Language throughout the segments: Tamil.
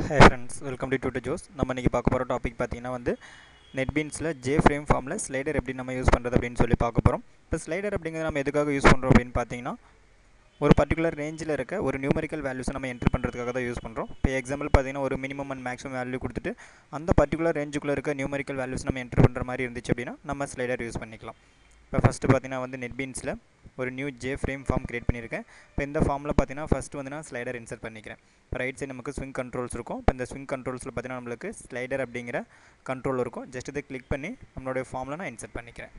Hi friends, welcome to Tutor Joes. நம்ம இன்னைக்கு பார்க்க போற டாபிக் பார்த்தீங்கன்னா வந்து NetBeansல JFrame ஃபார்ம்ல ஸ்லைடர் எப்படி நம்ம யூஸ் பண்றது அப்படினு சொல்லி பார்க்க போறோம். இப்போ ஸ்லைடர் அப்படிங்கிறது நம்ம எதுக்காக யூஸ் பண்றோம் அப்படினு பார்த்தீங்கன்னா ஒரு பர்టిక్యులர் ரேஞ்சில இருக்க ஒரு நியூமெரிக்கல் வேல்யூஸ் நம்ம என்டர் பண்றதுக்காக தான் யூஸ் பண்றோம். இப்போ எக்ஸாம்பிள் பார்த்தீங்கன்னா ஒரு மினிமம் அண்ட் மேக்ஸிமம் வேல்யூ கொடுத்துட்டு அந்த பர்టిక్యులர் ரேஞ்சுக்குள்ள இருக்க நியூமெரிக்கல் வேல்யூஸ் நம்ம என்டர் பண்ற மாதிரி இருந்துச்சு அப்படினா நம்ம ஸ்லைடர் யூஸ் பண்ணிக்கலாம். இப்போ ஃபர்ஸ்ட் பார்த்தீங்கன்னா வந்து NetBeansல ஒரு நியூ JFrame ஃபார்ம் கிரியேட் பண்ணியிருக்கேன். இப்போ இந்த ஃபார்மில் பார்த்தீங்கன்னா ஃபர்ஸ்ட் வந்து நான் ஸ்லைடர் இன்சர்ட் பண்ணிக்கிறேன். இப்போ ரைட் சைடு நமக்கு ஸ்விங் கண்ட்ரோல்ஸ் இருக்கும். இப்போ இந்த ஸ்விங் கண்ட்ரோல்ஸில் பார்த்தீங்கன்னா நம்மளுக்கு ஸ்லைடர் அப்படிங்கிற கண்ட்ரோல் இருக்கும். ஜஸ்ட் இதை கிளிக் பண்ணி நம்மளுடைய ஃபார்மில் நான் இன்சர்ட் பண்ணிக்கிறேன்.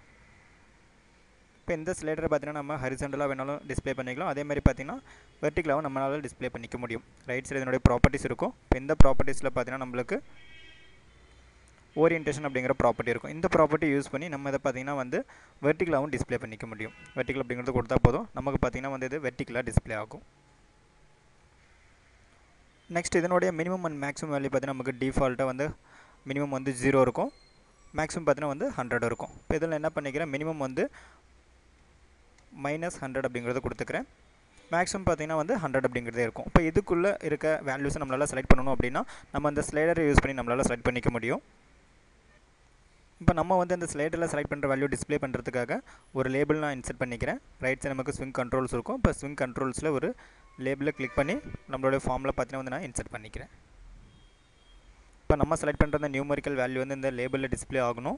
இப்போ இந்த ஸ்லைடரை பார்த்தீங்கன்னா நம்ம ஹரிசாண்டலாக வேணாலும் டிஸ்பிளே பண்ணிக்கலாம். அதே மாதிரி பார்த்தீங்கன்னா வெர்டிகலாகவும் நம்மளால் டிஸ்பிளே பண்ணிக்க முடியும். ரைட் சைடு இதனுடைய ப்ராப்பர்ட்டிஸ் இருக்கும். இப்போ இந்த ப்ராப்பர்ட்டிஸில் பார்த்தீங்கன்னா நம்மளுக்கு ஓரியன்டேஷன் அப்படிங்கிற ப்ராப்பர்ட்டி இருக்கும். இந்த ப்ராப்பர்ட்டி யூஸ் பண்ணி நம்ம இதை பார்த்தீங்கன்னா வந்து வெர்டிகலாகவும் டிஸ்பிளே பண்ணிக்க முடியும். வெர்டிகல் அப்படிங்கிறது கொடுத்தா போதும், நமக்கு பார்த்தீங்கன்னா வந்து இது வெர்டிகலாக டிஸ்பிளே ஆகும். நெக்ஸ்ட் இதனுடைய மினிமம் அண்ட் மேக்ஸிமம் வேல்யூ பார்த்தீங்கன்னா நமக்கு டிஃபால்ட்டாக வந்து மினிமம் வந்து 0 இருக்கும், மேக்ஸிமம் பார்த்தீங்கன்னா வந்து 100 இருக்கும். இப்போ இதில் என்ன பண்ணிக்கிறேன், மினிமம் வந்து -100 அப்படிங்கிறத கொடுத்துக்கிறேன். மேக்ஸிமம் பார்த்தீங்கன்னா வந்து 100 அப்படிங்கிறதே இருக்கும். இப்போ இதுக்குள்ளே இருக்க வேல்யூஸை நம்மளால் செலக்ட் பண்ணணும் அப்படின்னா நம்ம அந்த ஸ்லைடரை யூஸ் பண்ணி நம்மளால் செலக்ட் பண்ணிக்க முடியும். இப்போ நம்ம வந்து அந்த ஸ்லைடரில் செலக்ட் பண்ணுற வேல்யூ டிஸ்பிளே பண்ணுறதுக்காக ஒரு லேபிள் நான் இன்சர்ட் பண்ணிக்கிறேன். ரைட் சைடு நமக்கு ஸ்விங் கண்ட்ரோல்ஸ் இருக்கும். இப்போ ஸ்விங் கண்ட்ரோல்ஸில் ஒரு லேபிளை கிளிக் பண்ணி நம்மளுடைய ஃபார்மில் பார்த்தீங்கன்னா வந்து நான் இன்சர்ட் பண்ணிக்கிறேன். இப்போ நம்ம செலக்ட் பண்ணுற அந்த நியூமெரிக்கல் வேல்யூ வந்து இந்த லேபிளில் டிஸ்பிளே ஆகணும்.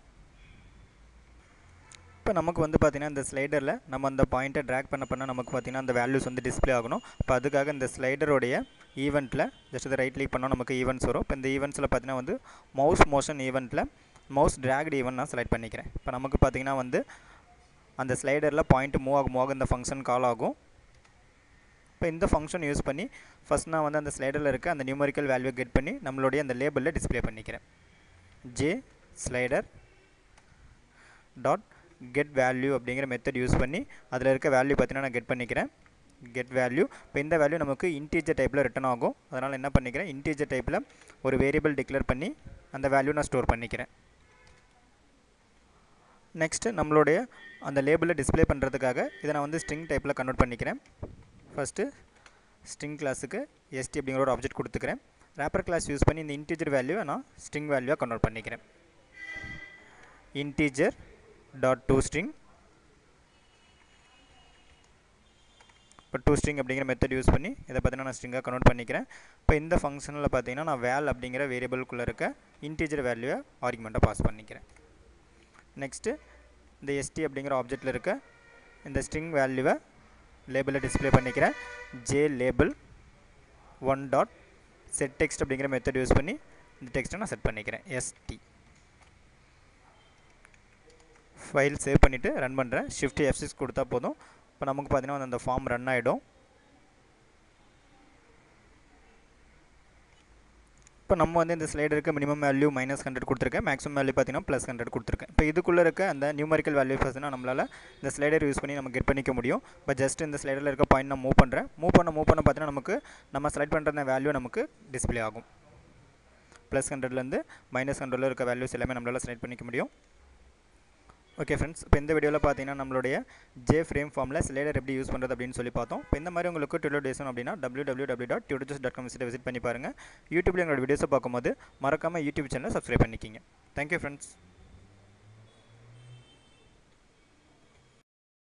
இப்போ நமக்கு வந்து பார்த்திங்கன்னா இந்த ஸ்லைடரில் நம்ம அந்த பாயிண்ட்டை ட்ராக் பண்ண நமக்கு பார்த்திங்கன்னா அந்த வேல்யூஸ் வந்து டிஸ்பிளே ஆகணும். இப்போ அதுக்காக இந்த ஸ்லைடருடைய ஈவெண்ட்டில் ஜஸ்ட் இதை ரைட் கிளிக் பண்ணால் நமக்கு ஈவெண்ட்ஸ் வரும். இப்போ இந்த ஈவெண்ட்ஸில் பார்த்திங்கன்னா வந்து மவுஸ் மோஷன் ஈவெண்ட்டில் மவுஸ் ட்ராக்டு ஈவெண்ட் நான் செலக்ட் பண்ணிக்கிறேன். இப்போ நமக்கு பார்த்திங்கன்னா வந்து அந்த ஸ்லைடரில் பாயிண்ட் மூவ் ஆக இந்த ஃபங்க்ஷன் கால் ஆகும். இப்போ இந்த ஃபங்க்ஷன் யூஸ் பண்ணி ஃபஸ்ட் நான் வந்து அந்த ஸ்லைடரில் இருக்க அந்த நியூமெரிக்கல் வேல்யூ கெட் பண்ணி நம்மளுடைய அந்த லேபிளில் டிஸ்பிளே பண்ணிக்கிறேன். J slider dot get value அப்படிங்கிற மெத்தட் யூஸ் பண்ணி அதில் இருக்க வேல்யூ பார்த்தீங்கன்னா நான் கெட் பண்ணிக்கிறேன். Get value. இப்போ இந்த வேல்யூ நமக்கு இன்டீஜர் டைப்பில் ரிட்டன் ஆகும். அதனால் என்ன பண்ணிக்கிறேன், இன்டீஜர் டைப்பில் ஒரு வேரியபிள் டிக்ளேர் பண்ணி அந்த வேல்யூ நான் ஸ்டோர் பண்ணிக்கிறேன். நெக்ஸ்ட்டு நம்மளுடைய அந்த லேபிளில் டிஸ்பிளே பண்ணுறதுக்காக இதை நான் வந்து ஸ்ட்ரிங் டைப்பில் கன்வெர்ட் பண்ணிக்கிறேன். ஃபஸ்ட்டு ஸ்ட்ரிங் கிளாஸுக்கு எஸ்டி அப்படிங்கிற ஒரு ஆப்ஜெக்ட் கொடுத்துக்கிறேன். ரேப்பர் கிளாஸ் யூஸ் பண்ணி இந்த இன்டீஜர் வேல்யூவை நான் ஸ்ட்ரிங் வேல்யூவாக கன்வெர்ட் பண்ணிக்கிறேன். Integer dot to string. இப்போ டூ ஸ்ட்ரிங் அப்படிங்கிற மெத்தட் யூஸ் பண்ணி இதை பார்த்தீங்கன்னா நான் ஸ்ட்ரிங்காக கன்வெர்ட் பண்ணிக்கிறேன். இப்போ இந்த ஃபங்க்ஷனில் பார்த்தீங்கன்னா நான் வேல் அப்படிங்கிற வேரியபிள்குள்ளே இருக்க இன்டீஜர் வேல்யூவை ஆர்குமெண்ட்டாக பாஸ் பண்ணிக்கிறேன். நெக்ஸ்ட்டு இந்த எஸ்டி அப்படிங்கிற ஆப்ஜெக்டில் இருக்க இந்த ஸ்ட்ரிங் வேல்யூவை லேபிளில் டிஸ்பிளே பண்ணிக்கிறேன். J label one dot set text அப்படிங்கிற மெத்தட் யூஸ் பண்ணி இந்த டெக்ஸ்ட்டை நான் செட் பண்ணிக்கிறேன். எஸ்டி ஃபைல் சேவ் பண்ணிவிட்டு ரன் பண்ணுறேன். ஷிஃப்ட் F6 கொடுத்தா போதும். இப்போ நமக்கு பார்த்தீங்கன்னா அந்த ஃபார்ம் ரன் ஆகிடும். இப்போ நம்ம வந்து இந்த ஸ்லைடருக்கு மினிமம் வேல்யூ -100 கொடுத்துருக்கேன், மேக்ஸிமம் வேல்யூ பார்த்தீங்கன்னா +100 கொடுத்துருக்கேன். இப்போ இதுக்குள்ளே இருக்க அந்த நியூமெரிக்கல் வேல்யூ பார்த்தீங்கன்னா நம்மளால் இந்த ஸ்லைடர் யூஸ் பண்ணி நம்ம கெட் பண்ணிக்க முடியும். இப்போ ஜஸ்ட் இந்த ஸ்லைடரில் இருக்க பாயிண்ட் நான் மூவ் பண்ணுறேன். மூவ் பண்ண பார்த்தீங்கன்னா நமக்கு நம்ம செலக்ட் பண்ணுற அந்த வேல்யூ நமக்கு டிஸ்பிளே ஆகும். +100லேருந்து -100 இருக்க வேல்யூஸ் எல்லாமே நம்மளால் செலக்ட் பண்ணிக்க முடியும். ஓகே ஃப்ரெண்ட்ஸ், இப்போ இந்த வீடியோவில் பார்த்தீங்கன்னா நம்மளுடைய JFrame ஃபார்மில் ஸ்லைடர் எப்படி யூஸ் பண்ணுறது அப்படின்னு சொல்லி பார்த்தோம். இப்போ இந்த மாதிரி உங்களுக்கு டியூட்டோரியல் வேணும் அப்படின்னா www.tutorjoes.com விசிட் பண்ணிப்பாருங்கள். யூடியூப்பில் எங்களோட வீடியோஸை பார்க்கும்போது மறக்காமல் யூடியூப் சேனலை சப்ஸ்கிரைப் பண்ணிக்கிங்க. Thank you friends.